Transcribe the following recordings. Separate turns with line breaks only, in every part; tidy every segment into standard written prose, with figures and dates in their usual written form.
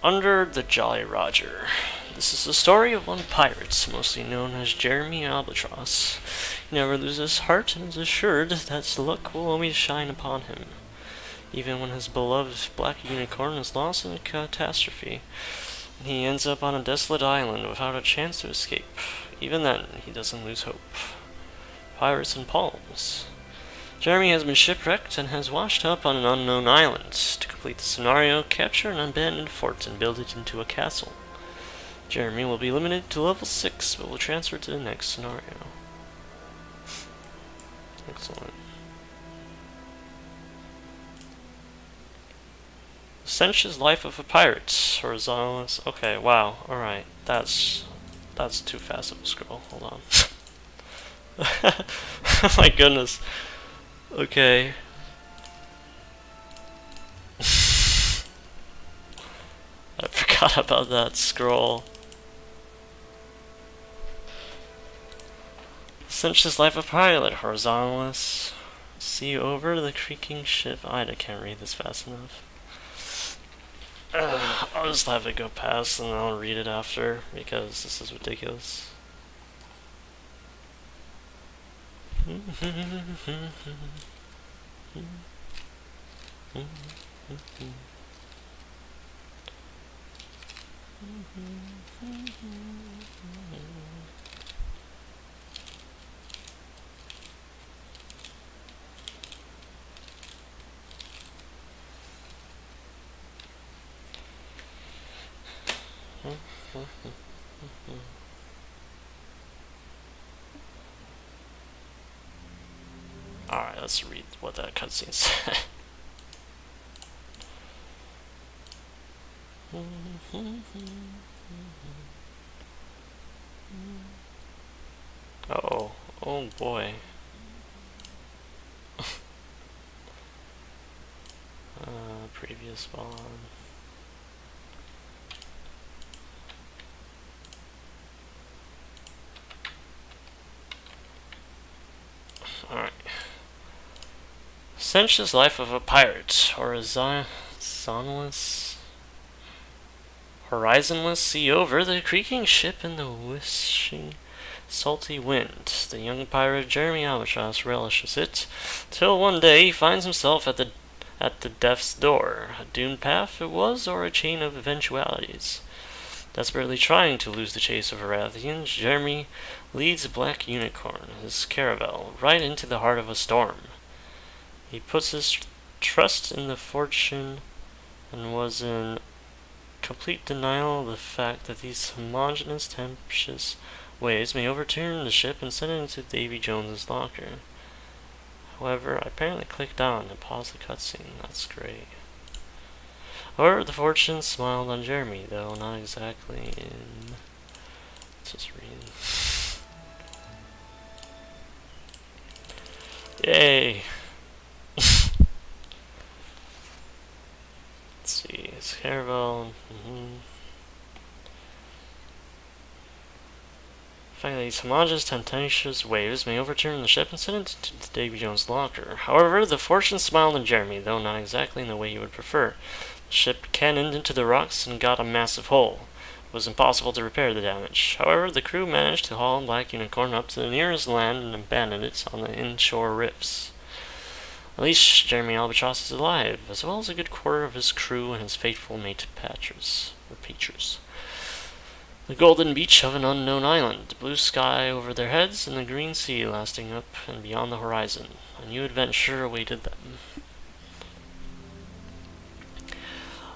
Under the Jolly Roger. This is the story of one pirate, mostly known as Jeremy Albatross. He never loses heart and is assured that luck will always shine upon him, even when his beloved black unicorn is lost in a catastrophe. He ends up on a desolate island without a chance to escape. Even then, he doesn't lose hope. Pirates and Palms. Jeremy has been shipwrecked and has washed up on an unknown island. To complete the scenario, capture an abandoned fort and build it into a castle. Jeremy will be limited to level 6, but will transfer to the next scenario. Excellent. Essentials Life of a Pirate. Horizontalist. Okay, wow. Alright. That's too fast of a scroll. Hold on. Oh my goodness. Okay. I forgot about that scroll. Essentials Life of a Pilot. Horizontalist. See over the creaking ship. I can't read this fast enough. I'll just have it go past and I'll read it after because this is ridiculous. Alright, let's read what that cutscene said. Uh-oh. Oh boy. Previous spawn. Alright. Essentials Life of a Pirate. Horizonless see over the creaking ship in the wishing salty wind. The young pirate Jeremy Albatross relishes it, till one day he finds himself at the death's door. A doomed path it was, or a chain of eventualities. Desperately trying to lose the chase of Arathians, Jeremy leads a black unicorn, his caravel, right into the heart of a storm. He puts his trust in the fortune and was in complete denial of the fact that these homogeneous tempestuous waves may overturn the ship and send it into Davy Jones's locker. However, I apparently clicked on and paused the cutscene. That's great. However, the fortune smiled on Jeremy, though not exactly in... Let's just read. Yay! Let's see, it's caravel. The fact that these homogeneous, tempestuous waves may overturn the ship and send it to Davy Jones' locker. However, the fortune smiled on Jeremy, though not exactly in the way he would prefer. The ship cannoned into the rocks and got a massive hole. It was impossible to repair the damage. However, the crew managed to haul Black Unicorn up to the nearest land and abandon it on the inshore riffs. At least Jeremy Albatross is alive, as well as a good quarter of his crew and his faithful mate Peaches. The golden beach of an unknown island, the blue sky over their heads, and the green sea lasting up and beyond the horizon. A new adventure awaited them.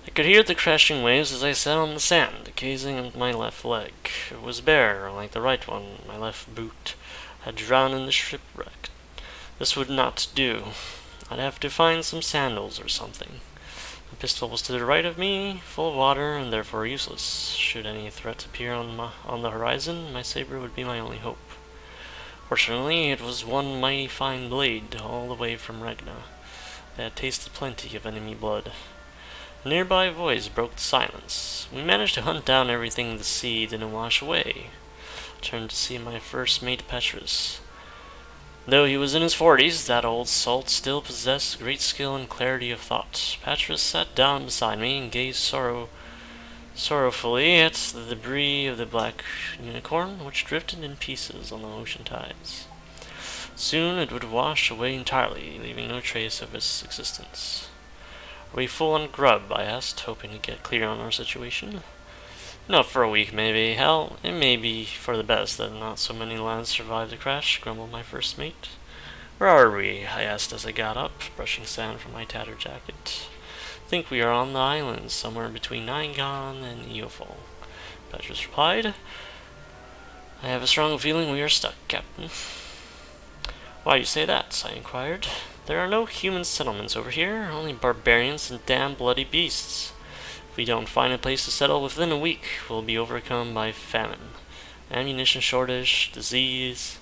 I could hear the crashing waves as I sat on the sand, gazing at my left leg. It was bare, like the right one. My left boot had drowned in the shipwreck. This would not do. I'd have to find some sandals or something. The pistol was to the right of me, full of water, and therefore useless. Should any threat appear on the horizon, my saber would be my only hope. Fortunately, it was one mighty fine blade, all the way from Regna. They had tasted plenty of enemy blood. A nearby voice broke the silence. We managed to hunt down everything the sea didn't wash away. I turned to see my first mate Petrus. Though he was in his 40s, that old salt still possessed great skill and clarity of thought. Petrus sat down beside me and gazed sorrowfully at the debris of the black unicorn, which drifted in pieces on the ocean tides. Soon it would wash away entirely, leaving no trace of its existence. "Are we full on grub?" I asked, hoping to get clear on our situation. "Enough for a week, maybe. Hell, it may be for the best that not so many lads survived the crash," grumbled my first mate. "Where are we?" I asked as I got up, brushing sand from my tattered jacket. "Think we are on the island, somewhere between Nigon and Eofol," Petrus replied. "I have a strong feeling we are stuck, Captain." "Why do you say that?" I inquired. "There are no human settlements over here, only barbarians and damn bloody beasts. If we don't find a place to settle within a week, we'll be overcome by famine, ammunition shortage, disease."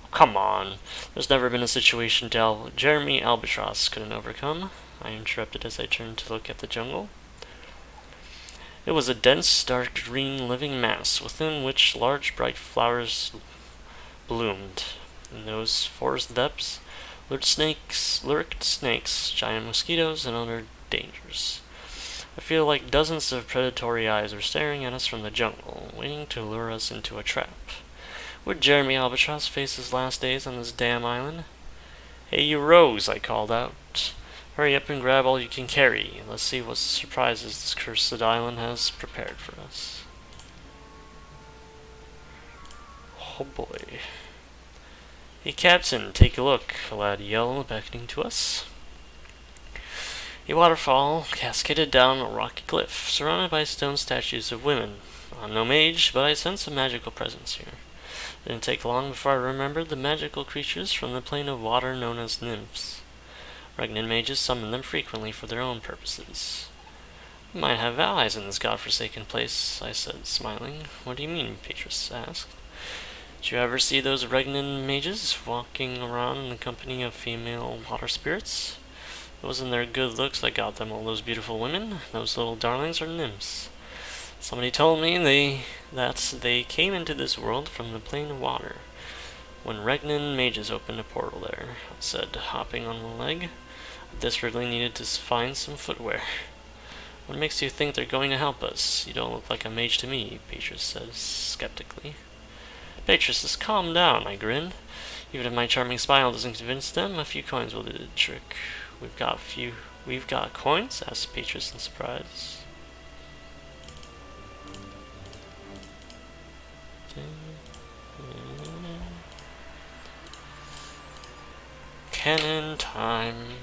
"Oh, come on. There's never been a situation Jeremy Albatross couldn't overcome," I interrupted as I turned to look at the jungle. It was a dense, dark green living mass within which large, bright flowers bloomed. In those forest depths lurked snakes, giant mosquitoes, and other dangers. I feel like dozens of predatory eyes were staring at us from the jungle, waiting to lure us into a trap. Would Jeremy Albatross face his last days on this damn island? "Hey, you rogues," I called out. "Hurry up and grab all you can carry. Let's see what surprises this cursed island has prepared for us." Oh boy. "Hey, Captain, take a look," a lad yelled, beckoning to us. A waterfall cascaded down a rocky cliff, surrounded by stone statues of women. I'm no mage, but I sense a magical presence here. It didn't take long before I remembered the magical creatures from the plane of water known as nymphs. Regnant mages summon them frequently for their own purposes. "We might have allies in this godforsaken place," I said, smiling. "What do you mean?" Petrus asked. "Did you ever see those regnant mages walking around in the company of female water spirits? It wasn't their good looks that got them all those beautiful women. Those little darlings are nymphs. Somebody told me that they came into this world from the plane of water when regnant mages opened a portal there," I said, hopping on one leg. I desperately needed to find some footwear. "What makes you think they're going to help us? You don't look like a mage to me," Petrus said skeptically. "Petrus, just calm down," I grinned. "Even if my charming smile doesn't convince them, a few coins will do the trick." We've got coins?" asked Petrus in surprise. Cannon time.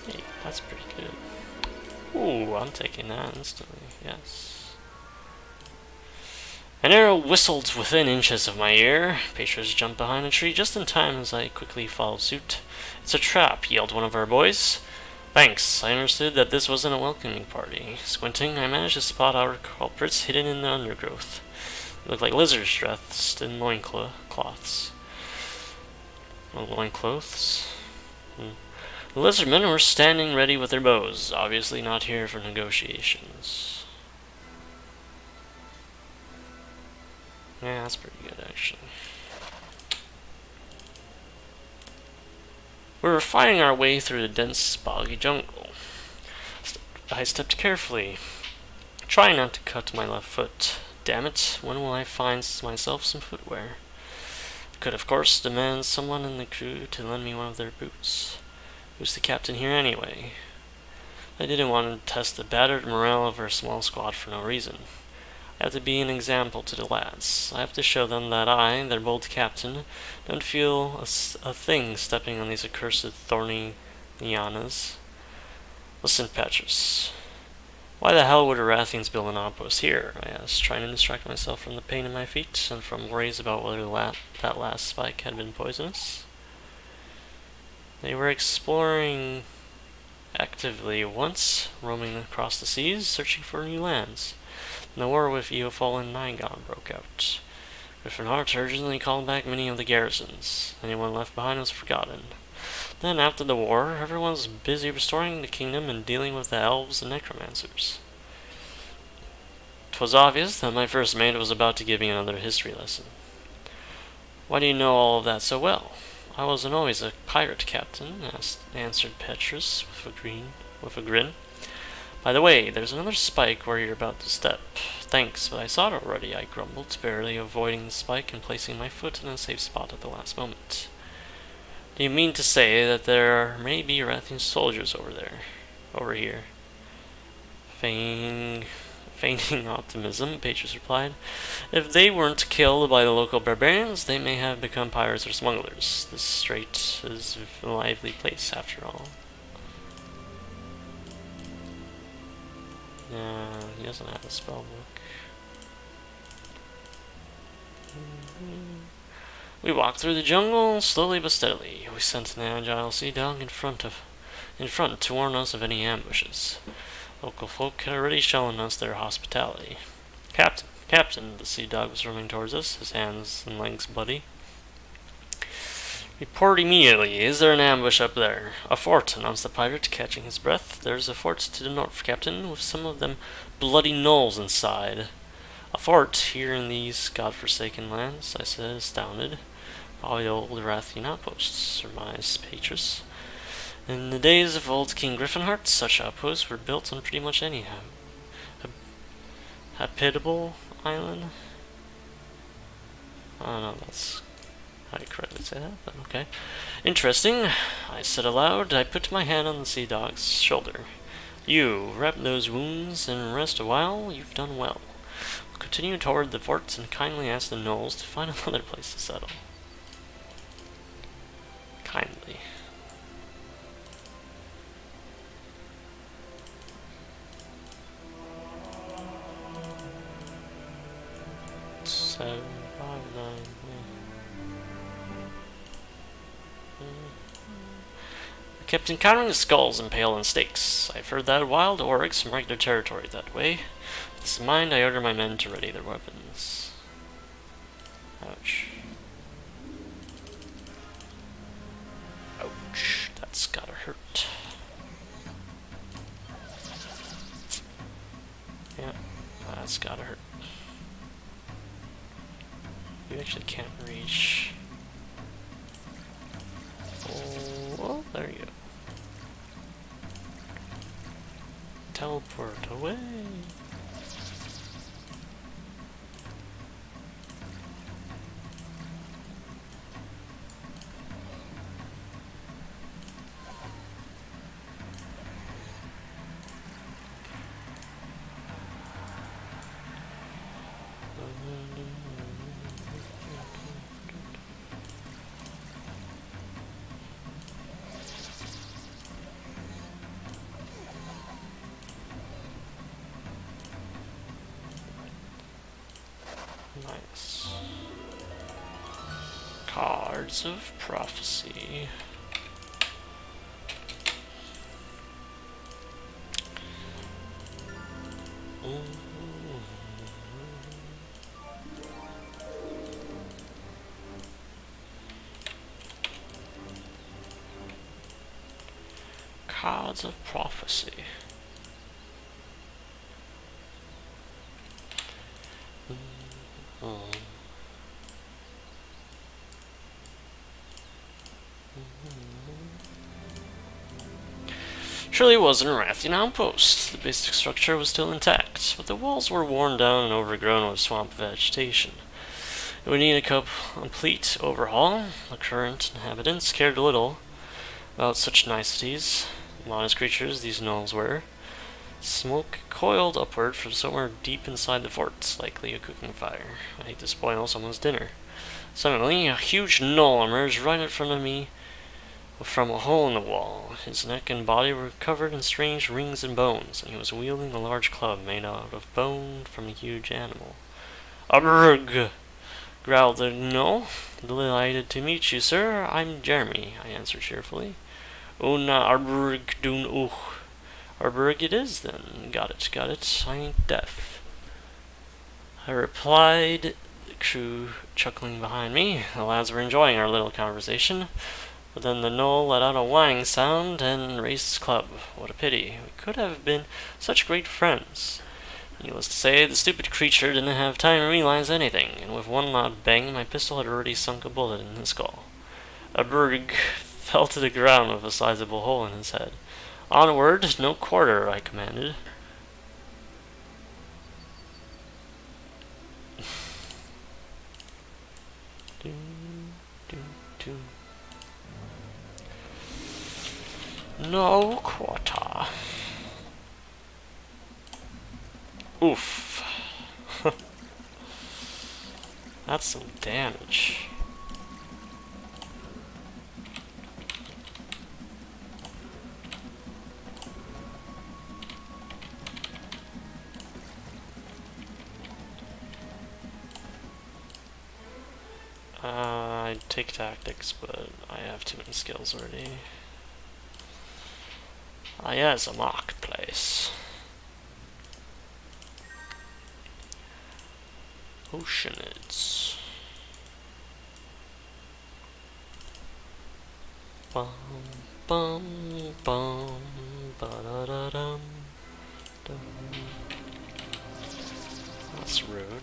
Hey, that's pretty good. Ooh, I'm taking that instantly, yes. An arrow whistled within inches of my ear. Petrus jumped behind a tree just in time as I quickly followed suit. "It's a trap," yelled one of our boys. "Thanks." I understood that this wasn't a welcoming party. Squinting, I managed to spot our culprits hidden in the undergrowth. They looked like lizards dressed in loincloths. Loincloths? The lizardmen were standing ready with their bows, obviously not here for negotiations. Yeah, that's pretty good, actually. We were fighting our way through the dense, boggy jungle. I stepped carefully, trying not to cut my left foot. Damn it, when will I find myself some footwear? I could, of course, demand someone in the crew to lend me one of their boots. Who's the captain here, anyway? I didn't want to test the battered morale of our small squad for no reason. I have to be an example to the lads. I have to show them that I, their bold captain, don't feel a thing stepping on these accursed thorny lianas. "Listen, Petrus. Why the hell would Arathians build an outpost here?" I asked, trying to distract myself from the pain in my feet and from worries about whether that last spike had been poisonous. "They were exploring actively once, roaming across the seas, searching for new lands. The war with Eofol and Nigon broke out. Griffin-Hart urgently called back many of the garrisons. Anyone left behind was forgotten. Then, after the war, everyone was busy restoring the kingdom and dealing with the elves and necromancers. 'Twas obvious that my first mate was about to give me another history lesson. "Why do you know all of that so well?" I wasn't always a pirate captain, answered Petrus with a grin. By the way, there's another spike where you're about to step. Thanks, but I saw it already, I grumbled, barely avoiding the spike and placing my foot in a safe spot at the last moment. Do you mean to say that there may be Rathian soldiers over here? Feigning optimism, Petrus replied. If they weren't killed by the local barbarians, they may have become pirates or smugglers. This strait is a lively place, after all. Yeah, he doesn't have a spell book. We walked through the jungle, slowly but steadily. We sent an agile sea dog in front to warn us of any ambushes. Local folk had already shown us their hospitality. Captain, the sea dog was running towards us, his hands and legs bloody. Report immediately. Is there an ambush up there? A fort, announced the pirate, catching his breath. There's a fort to the north, Captain, with some of them bloody gnolls inside. A fort here in these godforsaken lands, I said, astounded. Probably old Rathian outposts, surmised Petrus. In the days of old King Griffinheart, such outposts were built on pretty much any habitable island. I don't know, that's how you correctly say that, but okay. Interesting, I said aloud. I put my hand on the sea dog's shoulder. You, wrap those wounds and rest a while. You've done well. We'll continue toward the fort and kindly ask the gnolls to find another place to settle. Kindly. I kept encountering skulls impaled on stakes. I've heard that wild orcs mark their territory that way. With this in mind, I ordered my men to ready their weapons. Ouch. Ouch. That's gotta hurt. Yeah, that's gotta hurt. You actually can't reach. Oh, well, there you go. Teleport away. Nice. Cards of Prophecy. Cards of Prophecy. Surely it wasn't a Rathian outpost. The basic structure was still intact, but the walls were worn down and overgrown with swamp vegetation. It would need a complete overhaul. The current inhabitants cared little about such niceties. Modest creatures these gnolls were. Smoke coiled upward from somewhere deep inside the fort, likely a cooking fire. I hate to spoil someone's dinner. Suddenly, a huge gnoll emerged right in front of me from a hole in the wall. His neck and body were covered in strange rings and bones, and he was wielding a large club made out of bone from a huge animal. "Arrgh!" growled the gnoll. "Delighted to meet you, sir. I'm Jeremy," I answered cheerfully. "Una arrgh dun Arrgh it is, then. Got it. I ain't deaf," I replied, the crew chuckling behind me. The lads were enjoying our little conversation. But then the gnoll let out a whining sound and raised his club. What a pity. We could have been such great friends. Needless to say, the stupid creature didn't have time to realize anything, and with one loud bang, my pistol had already sunk a bullet in his skull. A berg fell to the ground with a sizable hole in his head. Onward, no quarter, I commanded. No quarter. Oof. That's some damage. I'd take tactics, but I have too many skills already. Ah, yes, a marketplace. Oceanids. Bum bum bum ba da da dum dum. That's rude.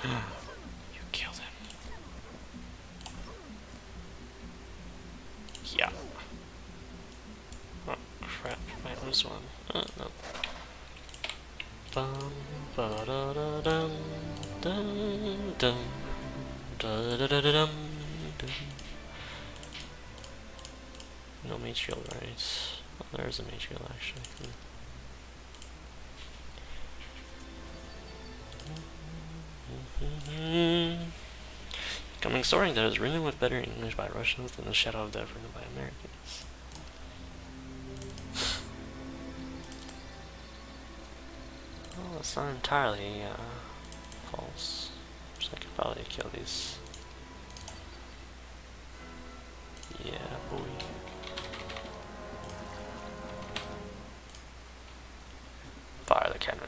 You killed him. Yeah. Oh crap, might lose one. Oh no. Bum ba da da dum dum dum da da da da dum dum. No mage shield, right? Oh, there's a mage shield actually. Coming story that is written with better English by Russians than the Shadow of Death written by Americans. Well, it's not entirely false. So I could probably kill these. Yeah, boy. Fire the cannon.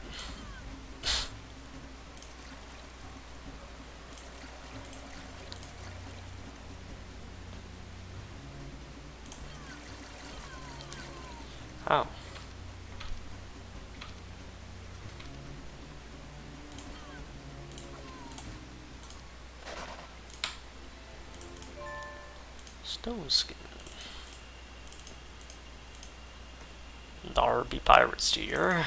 Oh. Stone skin. There be pirates here.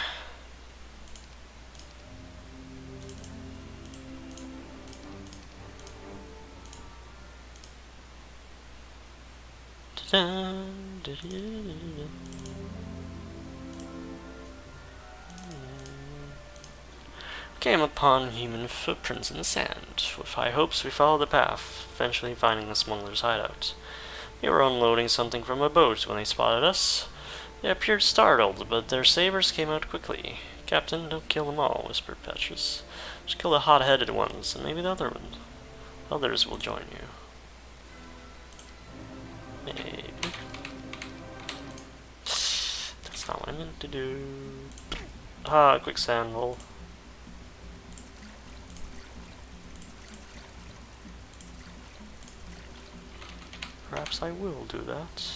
Came upon human footprints in the sand. With high hopes, we followed the path, eventually finding the smuggler's hideout. They were unloading something from a boat when they spotted us. They appeared startled, but their sabers came out quickly. Captain, don't kill them all, whispered Petrus. Just kill the hot-headed ones, and maybe the others will join you. Maybe. That's not what I meant to do. Ah, quicksand hole. Perhaps I will do that.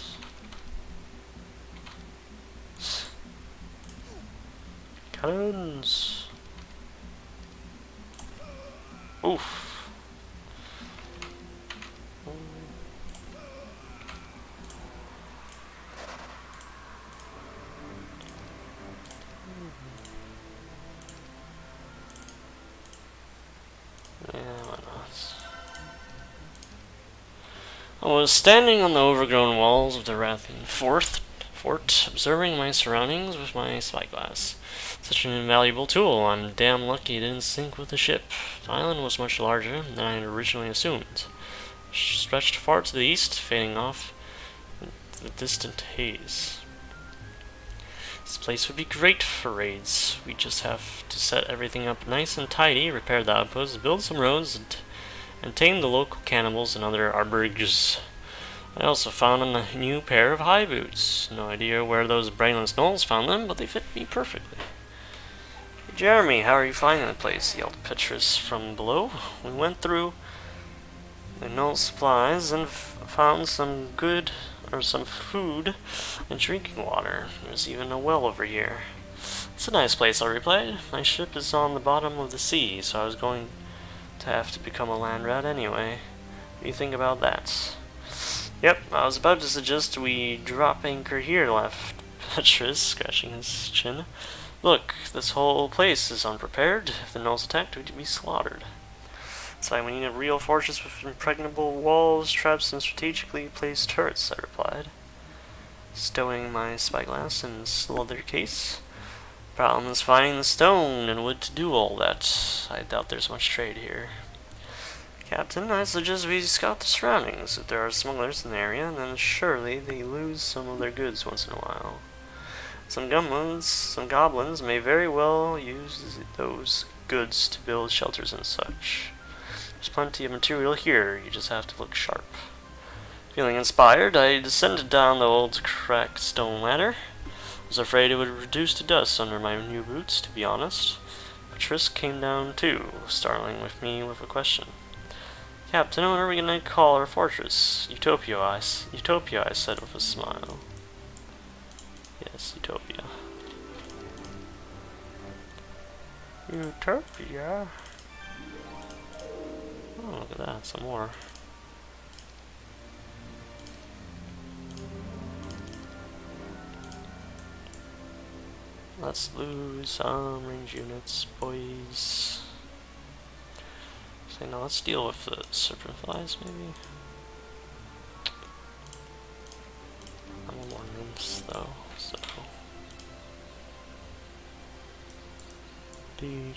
Cannons! Oof! Yeah, why not? I was standing on the overgrown walls of the Rathian fort, observing my surroundings with my spyglass. Such an invaluable tool. I'm damn lucky it didn't sink with the ship. The island was much larger than I had originally assumed. Stretched far to the east, fading off into the distant haze. This place would be great for raids. We just have to set everything up nice and tidy, repair the outposts, build some roads, and tame the local cannibals and other arborigers. I also found a new pair of high boots. No idea where those brainless gnolls found them, but they fit me perfectly. Jeremy, how are you finding the place? Yelled Petrus from below. We went through the gnoll supplies and found some good some food and drinking water. There's even a well over here. It's a nice place, I replied. My ship is on the bottom of the sea, so I was going to have to become a land rat anyway. What do you think about that? Yep, I was about to suggest we drop anchor here, laughed Petrus, scratching his chin. Look, this whole place is unprepared. If the gnolls attacked, we'd be slaughtered. It's like we need a real fortress with impregnable walls, traps, and strategically placed turrets, I replied, stowing my spyglass in its leather case. Problem is finding the stone and wood to do all that. I doubt there's much trade here. Captain, I suggest we scout the surroundings. If there are smugglers in the area, then surely they lose some of their goods once in a while. Some goblins may very well use those goods to build shelters and such. There's plenty of material here, you just have to look sharp. Feeling inspired, I descended down the old cracked stone ladder. I was afraid it would reduce to dust under my new boots, to be honest. Petrus came down too, startling me with a question. Captain, what are we going to call our fortress? Utopia, I said with a smile. Yes, Utopia. Utopia? Oh, look at that, some more. Let's lose some range units, boys. So now let's deal with the serpent flies, maybe. I want more nymphs, though, so. Deek.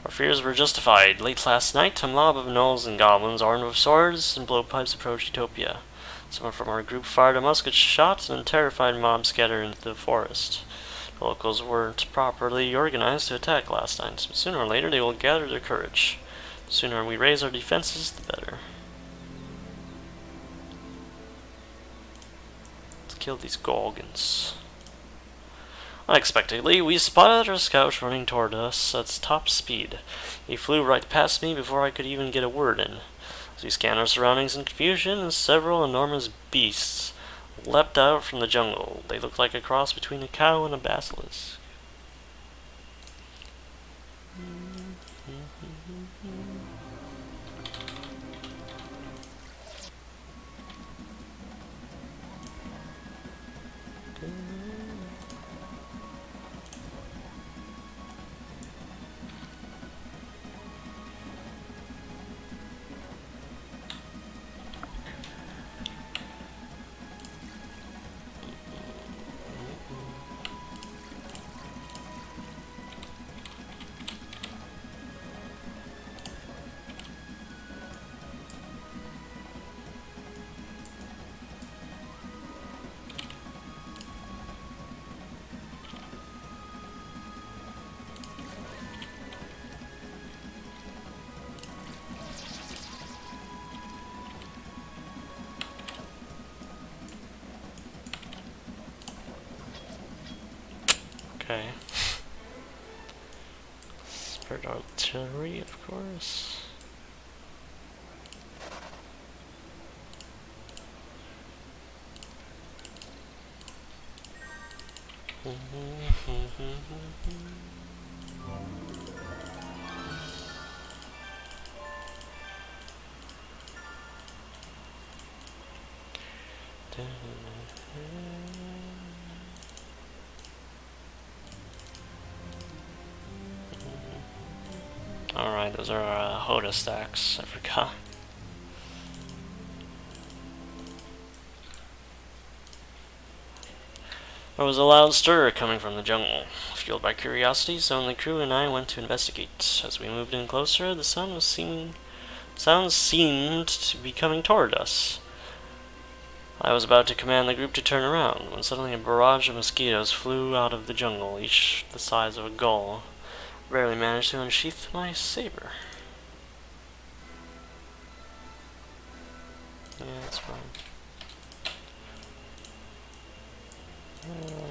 Our fears were justified. Late last night, a mob of gnolls and goblins armed with swords and blowpipes approached Utopia. Someone from our group fired a musket shot, and a terrified mob scattered into the forest. The locals weren't properly organized to attack last night, but sooner or later they will gather their courage. The sooner we raise our defenses, the better. Let's kill these gorgons. Unexpectedly, we spotted our scout running toward us at top speed. He flew right past me before I could even get a word in. As we scanned our surroundings in confusion, and several enormous beasts leapt out from the jungle. They looked like a cross between a cow and a basilisk. Okay. Spirit artillery, of course. Alright, those are Hoda stacks, I forgot. There was a loud stir coming from the jungle. Fueled by curiosity, so the crew and I went to investigate. As we moved in closer, the sounds seemed to be coming toward us. I was about to command the group to turn around, when suddenly a barrage of mosquitoes flew out of the jungle, each the size of a gull. Barely managed to unsheath my saber. Yeah, that's fine.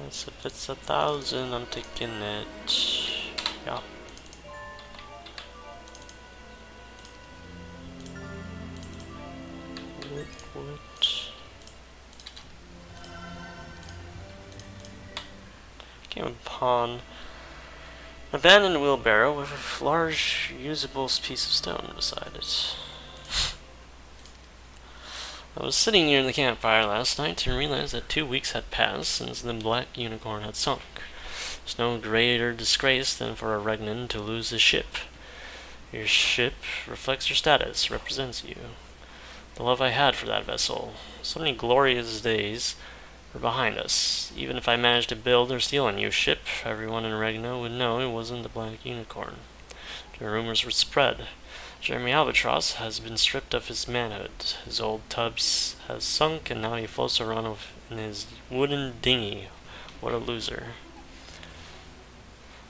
If it's 1,000, I'm taking it. Yeah. Wood. Came upon an abandoned wheelbarrow with a large, usable piece of stone beside it. I was sitting near the campfire last night and realized that 2 weeks had passed since the Black Unicorn had sunk. There's no greater disgrace than for a Regnan to lose his ship. Your ship reflects your status, represents you. The love I had for that vessel. So many glorious days were behind us. Even if I managed to build or steal a new ship, everyone in Regna would know it wasn't the Black Unicorn. The rumors would spread. Jeremy Albatross has been stripped of his manhood. His old tubs has sunk, and now he floats around in his wooden dinghy. What a loser.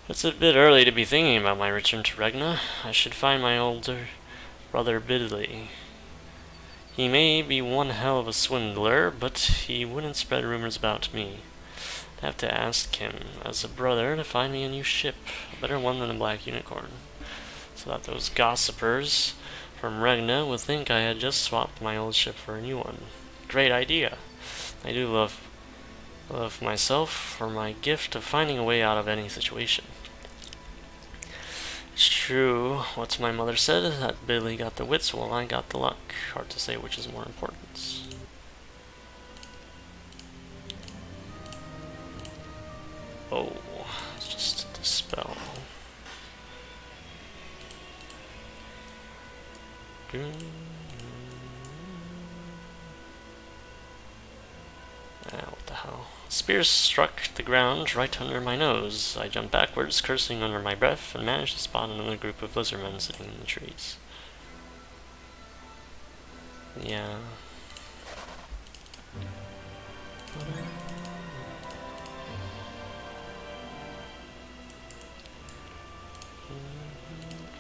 It's a bit early to be thinking about my return to Regna. I should find my older brother Bidley. He may be one hell of a swindler, but he wouldn't spread rumors about me. I'd have to ask him, as a brother, to find me a new ship, a better one than the Black Unicorn, so that those gossipers from Regna would think I had just swapped my old ship for a new one. Great idea. I do love myself for my gift of finding a way out of any situation. It's true what my mother said, that Billy got the wits while I got the luck. Hard to say which is more important. Oh, it's just a dispel. What the hell? Spears struck the ground right under my nose. I jumped backwards, cursing under my breath, and managed to spot another group of lizardmen sitting in the trees. Yeah.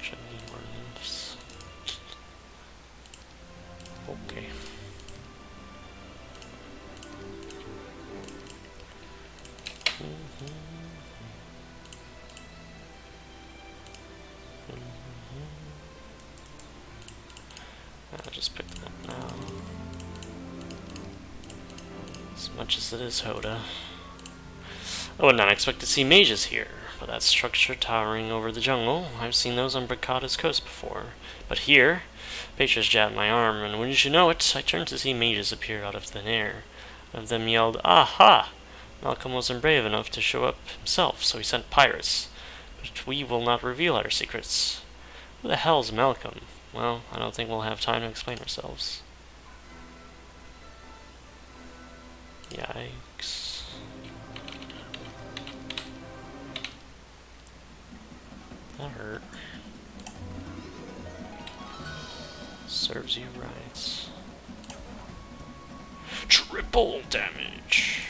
Should I need more nymphs? Okay. I'll just pick them up now. As much as it is Hoda. I would not expect to see mages here, but that structure towering over the jungle, I've seen those on Bricada's coast before. But here, Beatrice jabbed my arm, and wouldn't you know it, I turned to see mages appear out of thin air. One of them yelled, "Aha!" Malcolm wasn't brave enough to show up himself, so he sent pirates. But we will not reveal our secrets. Who the hell's Malcolm? Well, I don't think we'll have time to explain ourselves. Yikes. That hurt. Serves you right. Triple damage!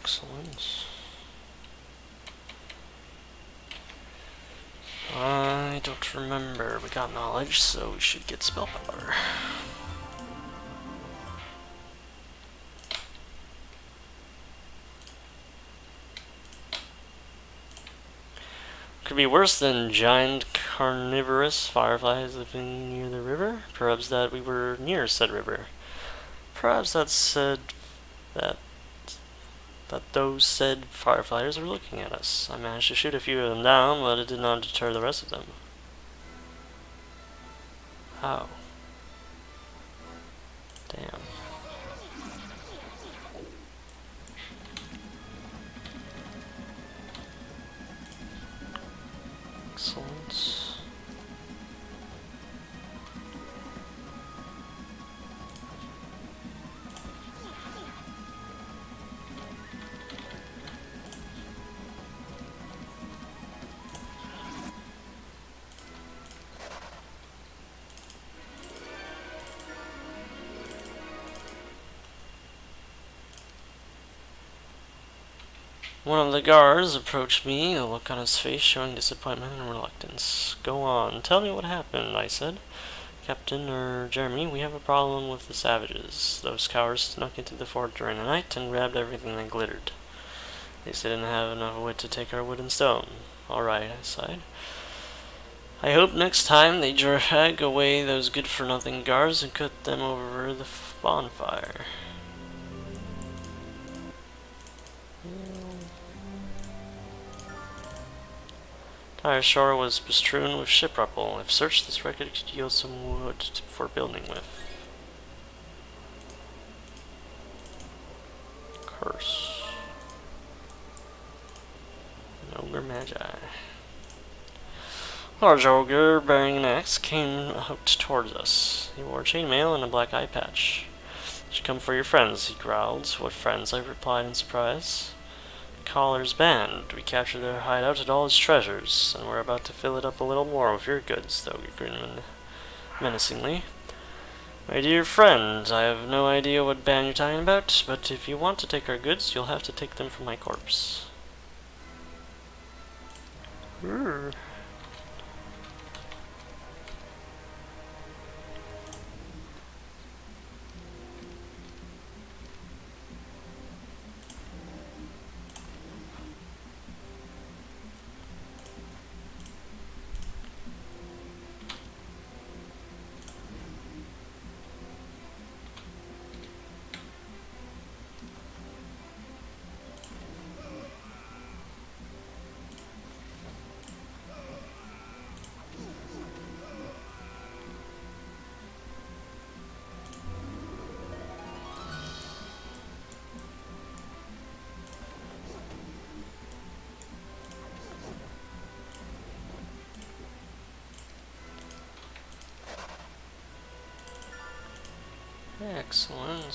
Excellent. I don't remember. We got knowledge, so we should get spell power. Could be worse than giant carnivorous fireflies living near the river. Perhaps that we were near said river. Perhaps that said that those said fireflies were looking at us. I managed to shoot a few of them down, but it did not deter the rest of them. Oh. Damn. Excellent. One of the guards approached me, a look on his face showing disappointment and reluctance. "Go on, tell me what happened," I said. "Captain Jeremy, we have a problem with the savages. Those cowards snuck into the fort during the night and grabbed everything that glittered. They didn't have enough wit to take our wood and stone." "All right," I sighed. "I hope next time they drag away those good-for-nothing guards and cook them over the bonfire." Entire shore was bestrewn with ship rubble. If searched, this record could yield some wood for building with. Curse. An ogre magi. A large ogre bearing an axe came out towards us. He wore chainmail and a black eye patch. "You should come for your friends," he growled. "What friends?" I replied in surprise. "Collar's band. We captured their hideout and all its treasures, and we're about to fill it up a little more with your goods," the ogre grinned menacingly. "My dear friend, I have no idea what band you're talking about, but if you want to take our goods, you'll have to take them from my corpse." Excellent.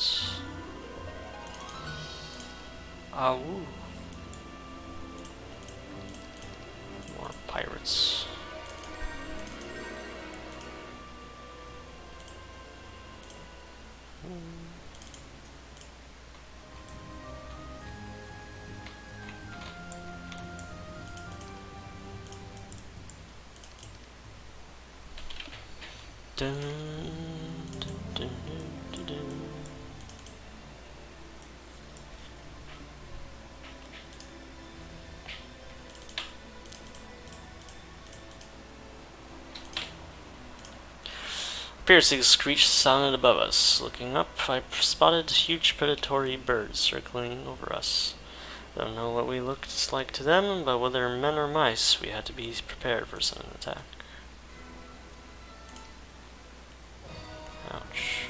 Awoo. More pirates. Dun, dun, dun, dun, dun. Piercing screech sounded above us. Looking up, I spotted huge predatory birds circling over us. I don't know what we looked like to them, but whether men or mice, we had to be prepared for sudden attack. Ouch.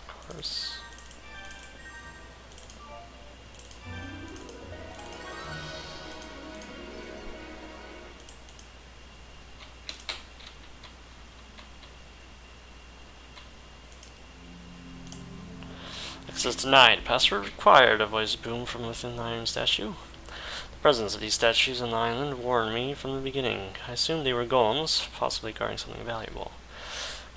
Of course. Access denied. Password required, a voice boomed from within the iron statue. The presence of these statues on the island warned me from the beginning. I assumed they were golems, possibly guarding something valuable.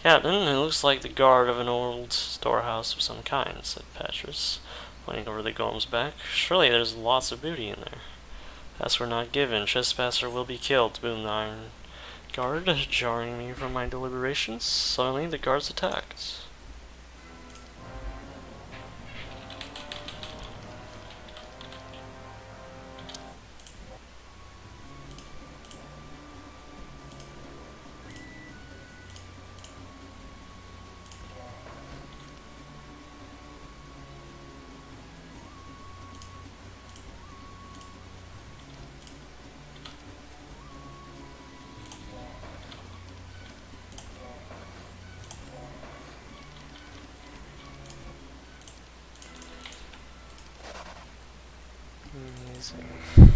"Captain, it looks like the guard of an old storehouse of some kind," said Patras, pointing over the golem's back. "Surely there's lots of booty in there." "Password not given. Trespasser will be killed," boomed the iron guard, jarring me from my deliberations. Suddenly the guards attacked. Amazing.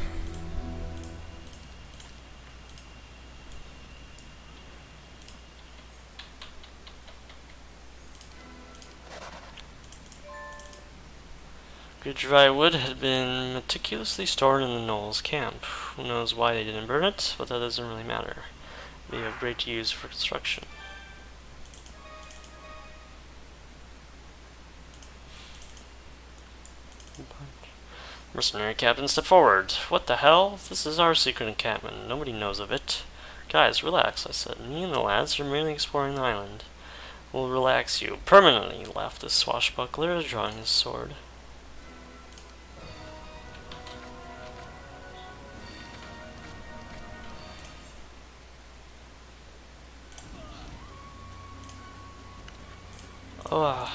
Good dry wood had been meticulously stored in the Knowles camp. Who knows why they didn't burn it, but that doesn't really matter. They have great use for construction. Mercenary captain, step forward. What the hell? This is our secret encampment. Nobody knows of it. Guys, relax, I said. Me and the lads are merely exploring the island. We'll relax you permanently, laughed the swashbuckler, drawing his sword. Oh.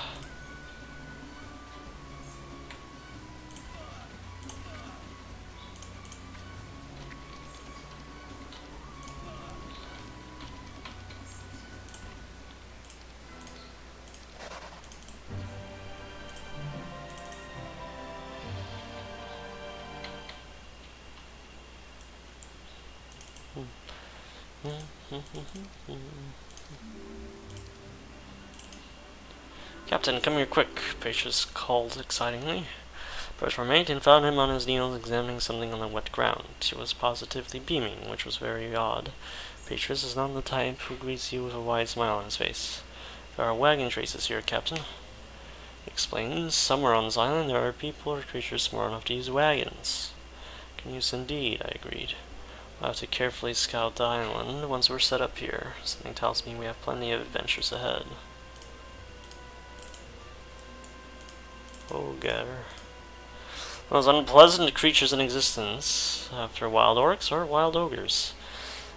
Captain, come here quick, Patience called excitingly. Brush my mate and found him on his knees examining something on the wet ground. He was positively beaming, which was very odd. Beatrice is not the type who greets you with a wide smile on his face. There are wagon traces here, Captain. Explains, somewhere on this island there are people or creatures smart enough to use wagons. Can use indeed, I agreed. We'll have to carefully scout the island once we're set up here. Something tells me we have plenty of adventures ahead. Oh, Gatter. Those unpleasant creatures in existence, after wild orcs or wild ogres.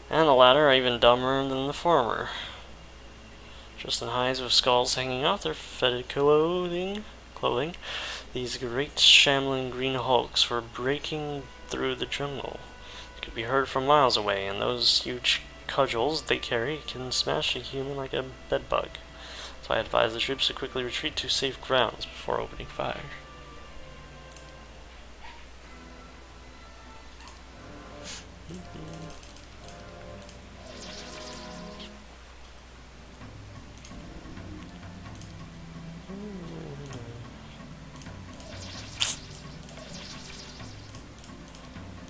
And the latter are even dumber than the former. Dressed in hides with skulls hanging off their fetid clothing, these great shambling green hulks were breaking through the jungle. They could be heard from miles away, and those huge cudgels they carry can smash a human like a bedbug. So I advised the troops to quickly retreat to safe grounds before opening fire.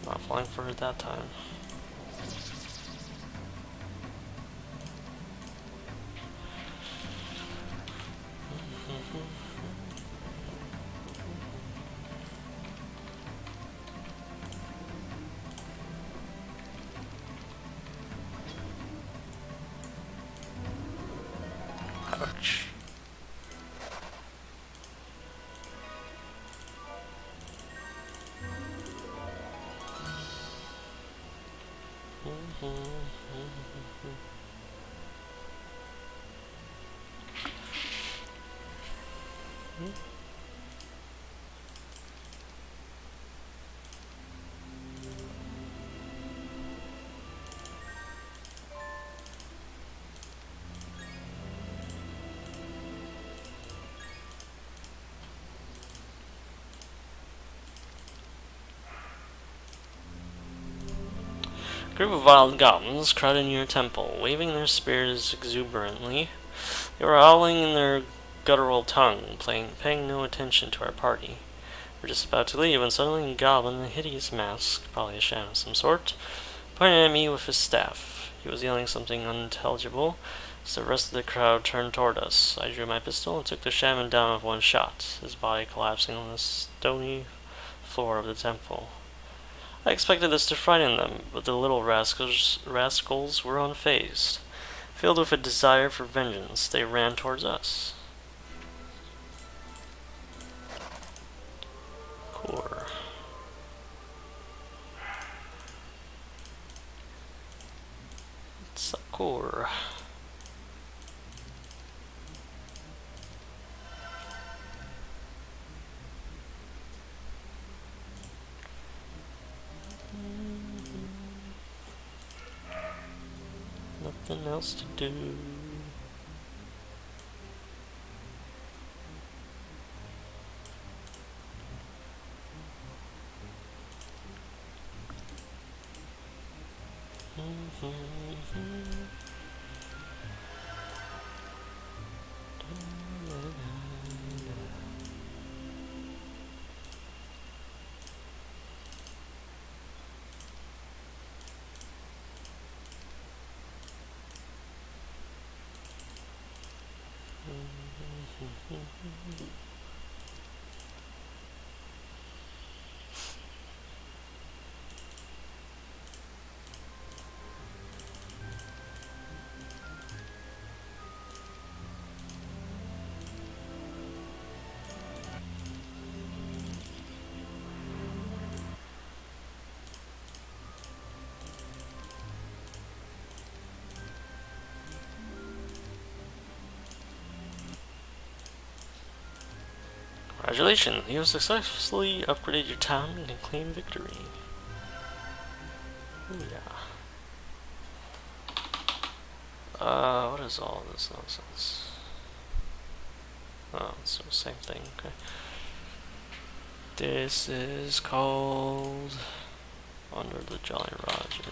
Not falling for it that time. Ouch. A group of wild goblins crowded near a temple, waving their spears exuberantly. They were howling in their guttural tongue, paying no attention to our party. We were just about to leave when suddenly a goblin in a hideous mask, probably a shaman of some sort, pointed at me with his staff. He was yelling something unintelligible as the rest of the crowd turned toward us. I drew my pistol and took the shaman down with one shot, his body collapsing on the stony floor of the temple. I expected this to frighten them, but the little rascals were unfazed. Filled with a desire for vengeance, they ran towards us. Core. It's a core. Nothing else to do. Congratulations, you have successfully upgraded your town and can claim victory. Ooh, yeah. What is all this nonsense? Oh, it's the same thing, okay. This is called Under the Jolly Roger.